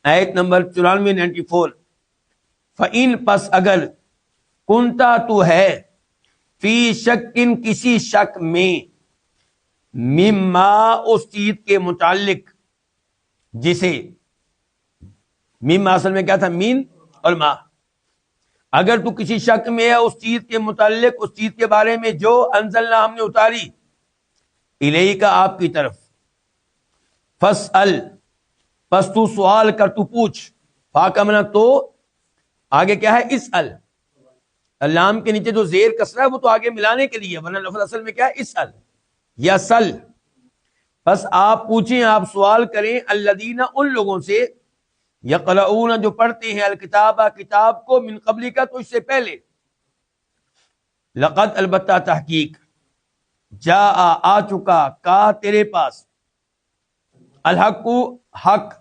آیت نمبر 94 فَإِن پس اگر کنتا تو ہے فی شکن کسی شک میں مما اس چیز کے متعلق جسے مما اصل میں کیا تھا مین اور ما اگر تو کسی شک میں ہے اس چیز کے متعلق اس چیز کے بارے میں جو انزلنا ہم نے اتاری الیک آپ کی طرف فاسأل پس تو سوال کر تو پوچھ فاکمنا تو آگے کیا ہے اسأل لام کے نیچے جو زیر کسرہ ہے وہ تو آگے ملانے کے لیے ورنہ لفظ اصل میں کیا ہے اسأل یا سل بس آپ پوچھیں آپ سوال کریں الذین ان لوگوں سے یقرؤون جو پڑھتے ہیں الکتاب کتاب کو من قبل کا تو اس سے پہلے لقد البتہ تحقیق جاء آ چکا کا تیرے پاس الحق حق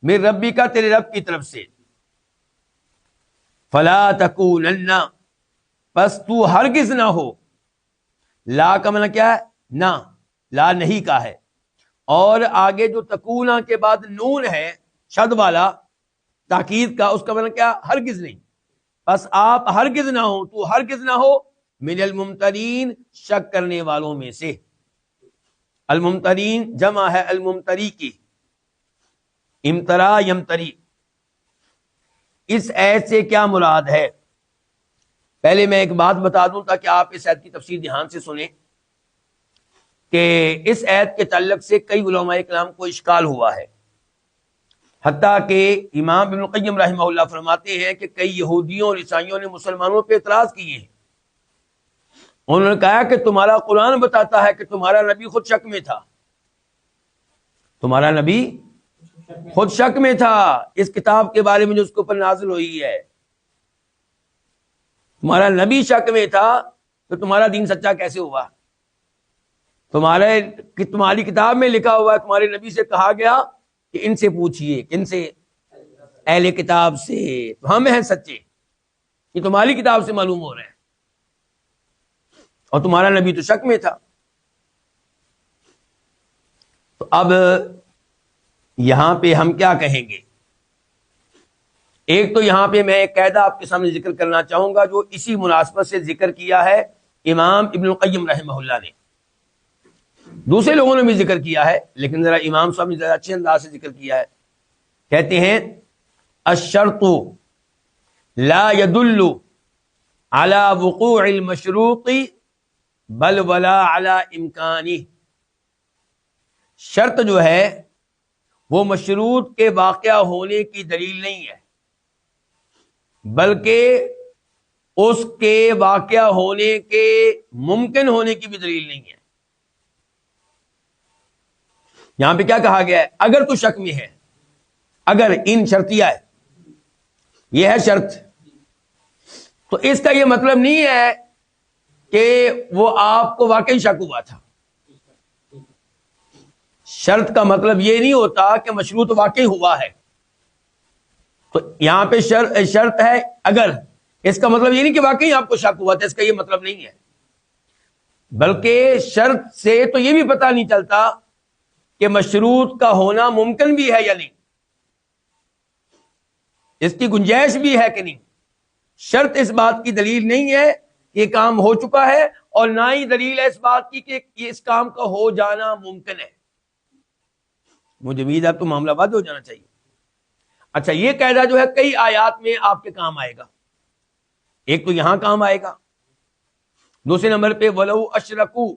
من ربی کا تیرے رب کی طرف سے فلا تکونن پس تو ہرگز نہ ہو لا کا معنی کیا ہے نہ لا نہیں کا ہے اور آگے جو تکونا کے بعد نون ہے شد والا تاکید کا اس کا مطلب کیا ہرگز نہیں بس آپ ہرگز نہ ہو تو ہرگز نہ ہو من الممترین شک کرنے والوں میں سے الممترین جمع ہے الممتری کی امترا یمتری اس ایت سے کیا مراد ہے پہلے میں ایک بات بتا دوں تاکہ آپ اس ایت کی تفسیر دھیان سے سنیں کہ اس ایت کے تعلق سے کئی علماء کرام کو اشکال ہوا ہے حتیٰ کہ امام ابن القیم رحمہ اللہ فرماتے ہیں کہ کئی یہودیوں اور عیسائیوں نے مسلمانوں پہ اعتراض کیے ہیں انہوں نے کہا کہ تمہارا قرآن بتاتا ہے کہ تمہارا نبی خود شک میں تھا تمہارا نبی خود شک میں تھا اس کتاب کے بارے میں جو اس کے اوپر نازل ہوئی ہے تمہارا نبی شک میں تھا تو تمہارا دین سچا کیسے ہوا تمہاری کتاب میں لکھا ہوا ہے تمہارے نبی سے کہا گیا کہ ان سے پوچھئے کن سے اہل کتاب سے تو ہم ہیں سچے یہ تمہاری کتاب سے معلوم ہو رہا ہے اور تمہارا نبی تو شک میں تھا تو اب یہاں پہ ہم کیا کہیں گے ایک تو یہاں پہ میں ایک قاعدہ آپ کے سامنے ذکر کرنا چاہوں گا جو اسی مناسبت سے ذکر کیا ہے امام ابن القیم رحمہ اللہ نے دوسرے لوگوں نے بھی ذکر کیا ہے لیکن ذرا امام صاحب نے ذرا اچھے انداز سے ذکر کیا ہے کہتے ہیں الشرط لا يدل على وقوع المشروط بل ولا على امکانه شرط جو ہے وہ مشروط کے واقعہ ہونے کی دلیل نہیں ہے بلکہ اس کے واقعہ ہونے کے ممکن ہونے کی بھی دلیل نہیں ہے یہاں پہ کیا کہا گیا ہے اگر تو شک میں ہے اگر ان شرطیہ ہے یہ ہے شرط تو اس کا یہ مطلب نہیں ہے کہ وہ آپ کو واقعی شک ہوا تھا شرط کا مطلب یہ نہیں ہوتا کہ مشروط واقعی ہوا ہے تو یہاں پہ شرط ہے اگر اس کا مطلب یہ نہیں کہ واقعی آپ کو شک ہوا تھا اس کا یہ مطلب نہیں ہے بلکہ شرط سے تو یہ بھی پتہ نہیں چلتا کہ مشروط کا ہونا ممکن بھی ہے یا نہیں اس کی گنجائش بھی ہے کہ نہیں شرط اس بات کی دلیل نہیں ہے کہ یہ کام ہو چکا ہے اور نہ ہی دلیل ہے اس بات کی کہ اس کام کا ہو جانا ممکن ہے مجھے امید ہے اب تو معاملہ واضح ہو جانا چاہیے اچھا یہ قاعدہ جو ہے کئی آیات میں آپ کے کام آئے گا ایک تو یہاں کام آئے گا دوسرے نمبر پہ وَلَوْ أَشْرَكُوا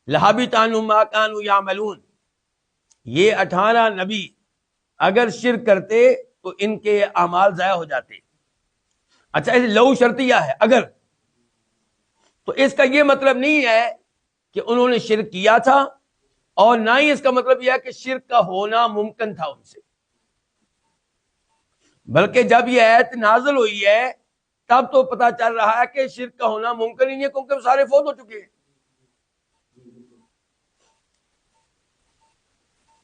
لَحَبِطَ عَنْهُمْ مَا كَانُوا يَعْمَلُونَ یہ 18 نبی اگر شرک کرتے تو ان کے اعمال ضائع ہو جاتے اچھا لو شرطیہ ہے اگر تو اس کا یہ مطلب نہیں ہے کہ انہوں نے شرک کیا تھا اور نہ ہی اس کا مطلب یہ ہے کہ شرک کا ہونا ممکن تھا ان سے بلکہ جب یہ آیت نازل ہوئی ہے تب تو پتہ چل رہا ہے کہ شرک کا ہونا ممکن ہی نہیں ہے کیونکہ وہ سارے فوت ہو چکے ہیں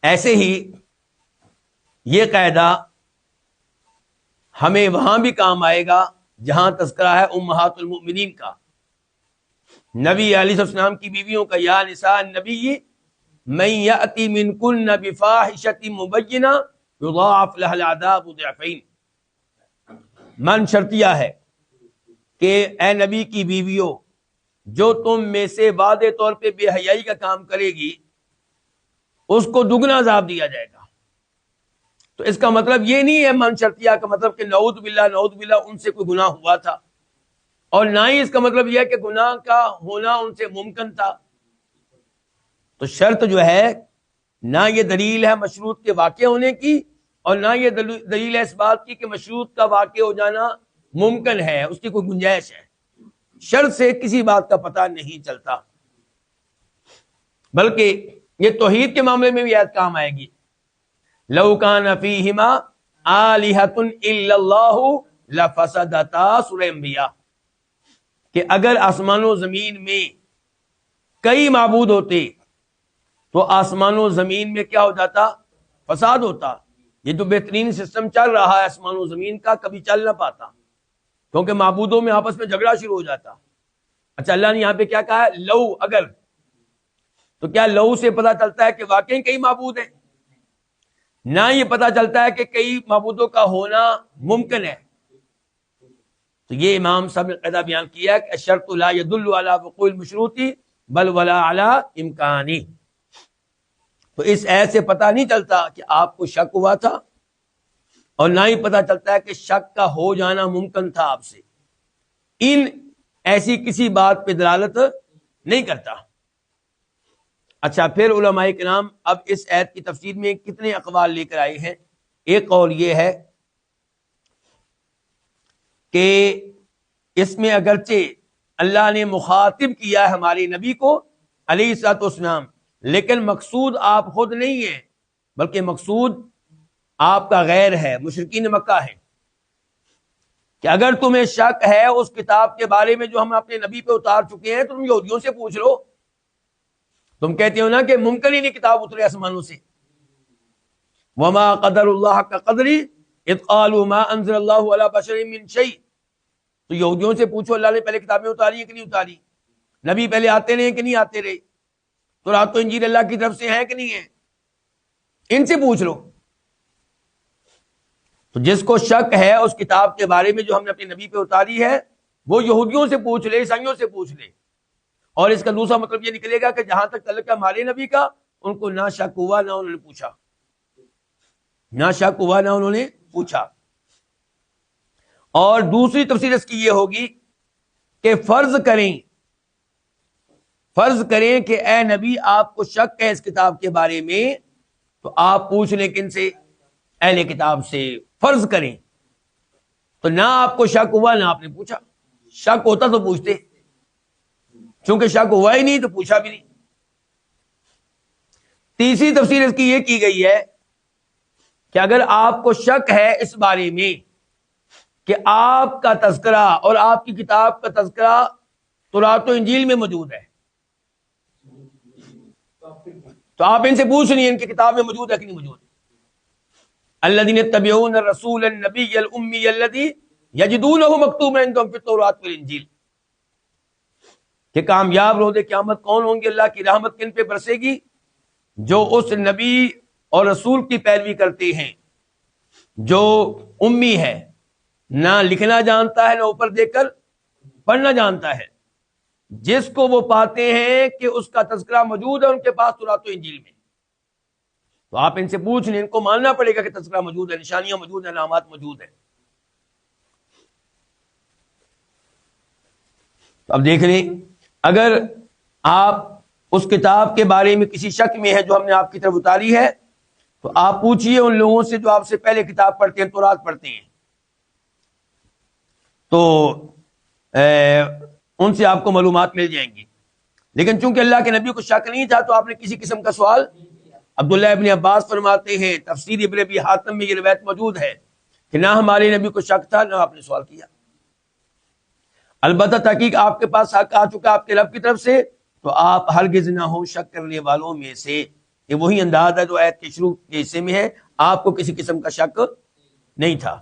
ایسے ہی یہ قاعدہ ہمیں وہاں بھی کام آئے گا جہاں تذکرہ ہے امہات المؤمنین کا نبی علیہ السلام کی بیویوں کا یا نساء النبی من یأتی منکن بفاحشۃ مبینہ یضاعف لها العذاب ضعفین. من شرطیہ ہے کہ اے نبی کی بیویوں، جو تم میں سے واضح طور پہ بے حیائی کا کام کرے گی اس کو دگنا عذاب دیا جائے گا. تو اس کا مطلب یہ نہیں ہے من شرطیہ کا مطلب کہ نعوذ باللہ ان سے کوئی گناہ ہوا تھا، اور نہ ہی اس کا مطلب یہ ہے کہ گناہ کا ہونا ان سے ممکن تھا. تو شرط جو ہے نہ یہ دلیل ہے مشروط کے واقع ہونے کی، اور نہ یہ دلیل ہے اس بات کی کہ مشروط کا واقع ہو جانا ممکن ہے، اس کی کوئی گنجائش ہے. شرط سے کسی بات کا پتہ نہیں چلتا. بلکہ یہ توحید کے معاملے میں بھی آیت کام آئے گی. لو کان فیہما آلہۃ الا اللہ لفسدتا، سورہ انبیاء، کہ اگر آسمان و زمین میں کئی معبود ہوتے تو آسمان و زمین میں کیا ہو جاتا؟ فساد ہوتا. یہ جو بہترین سسٹم چل رہا ہے آسمان و زمین کا، کبھی چل نہ پاتا، کیونکہ معبودوں میں آپس میں جھگڑا شروع ہو جاتا. اچھا، اللہ نے یہاں پہ کیا کہا ہے؟ لو، اگر. تو کیا لو سے پتہ چلتا ہے کہ واقعی کئی معبود ہیں؟ نہ یہ پتہ چلتا ہے کہ کئی معبودوں کا ہونا ممکن ہے. تو یہ امام صاحب نے قاعدہ بیان کیا ہے کہ الشرط لا يدل على وقوع المشروط بل ولا على امکانی. تو اس ایت سے پتہ نہیں چلتا کہ آپ کو شک ہوا تھا، اور نہ ہی پتہ چلتا ہے کہ شک کا ہو جانا ممکن تھا آپ سے. ان ایسی کسی بات پہ دلالت نہیں کرتا. اچھا، پھر علماء کرام اب اس ایت کی تفسیر میں کتنے اقوال لے کر آئے ہیں. ایک قول یہ ہے کہ اس میں اگرچہ اللہ نے مخاطب کیا ہے ہمارے نبی کو علیہ الصلوۃ والسلام، لیکن مقصود آپ خود نہیں ہے، بلکہ مقصود آپ کا غیر ہے، مشرکین مکہ ہے. کہ اگر تمہیں شک ہے اس کتاب کے بارے میں جو ہم اپنے نبی پہ اتار چکے ہیں تو تم یہودیوں سے پوچھ لو. تم کہتے ہو نا کہ ممکن ہی نہیں کتاب اترے آسمانوں سے. وما قدر اللہ کا قدری اذ قالوا ما انزل اللہ علی بشر من شیء. تو یہودیوں سے پوچھو اللہ نے پہلے کتابیں اتاری ہیں کہ نہیں اتاری، نبی پہلے آتے رہے کہ نہیں آتے رہے، تورات و انجیل اللہ کی طرف سے ہیں کہ نہیں ہیں، ان سے پوچھ لو. تو جس کو شک ہے اس کتاب کے بارے میں جو ہم نے اپنے نبی پہ اتاری ہے، وہ یہودیوں سے پوچھ لے، عیسائیوں سے پوچھ لے. اور اس کا دوسرا مطلب یہ نکلے گا کہ جہاں تک تعلق ہے ہمارے نبی کا، ان کو نہ شک ہوا نہ انہوں نے پوچھا، نہ شک ہوا نہ انہوں نے پوچھا. اور دوسری تفسیر اس کی یہ ہوگی کہ فرض کریں کہ اے نبی آپ کو شک ہے اس کتاب کے بارے میں، تو آپ پوچھ لیں کن سے؟ اہل کتاب سے. فرض کریں تو نہ آپ کو شک ہوا نہ آپ نے پوچھا. شک ہوتا تو پوچھتے، چونکہ شک ہوا ہی نہیں تو پوچھا بھی نہیں. تیسری تفسیر اس کی یہ کی گئی ہے کہ اگر آپ کو شک ہے اس بارے میں کہ آپ کا تذکرہ اور آپ کی کتاب کا تذکرہ تورات و انجیل میں موجود ہے، تو آپ ان سے پوچھ لیے ان کی کتاب میں موجود ہے کہ نہیں موجود. الذین یتبعون الرسول النبی الامی الذی یجدونہ مکتوبا عندہم فی التوراۃ والانجیل. کہ کامیاب روز قیامت کون ہوں گے، اللہ کی رحمت کن پہ برسے گی؟ جو اس نبی اور رسول کی پیروی کرتے ہیں جو امی ہے، نہ لکھنا جانتا ہے نہ اوپر دیکھ کر پڑھنا جانتا ہے، جس کو وہ پاتے ہیں کہ اس کا تذکرہ موجود ہے ان کے پاس تورات و انجیل میں. تو آپ ان سے پوچھ لیں، ان کو ماننا پڑے گا کہ تذکرہ موجود ہے، نشانیاں موجود ہیں، علامات موجود ہیں. اب دیکھ لیں، اگر آپ اس کتاب کے بارے میں کسی شک میں ہے جو ہم نے آپ کی طرف اتاری ہے، تو آپ پوچھئے ان لوگوں سے جو آپ سے پہلے کتاب پڑھتے ہیں، تورات پڑھتے ہیں، تو ان سے آپ کو معلومات مل جائیں گی. لیکن چونکہ اللہ کے نبی کو شک نہیں تھا تو آپ نے کسی قسم کا سوال. عبداللہ ابن عباس فرماتے ہیں، تفسیر ابن ابی حاتم میں یہ روایت موجود ہے کہ نہ ہمارے نبی کو شک تھا نہ آپ نے سوال کیا. البتہ تحقیق آپ کے پاس حق آ چکا آپ کے رب کی طرف سے، تو آپ ہرگز نہ ہو شک کرنے والوں میں سے. یہ وہی انداز ہے جو آیت کے شروع کے حصے میں ہے، آپ کو کسی قسم کا شک نہیں تھا.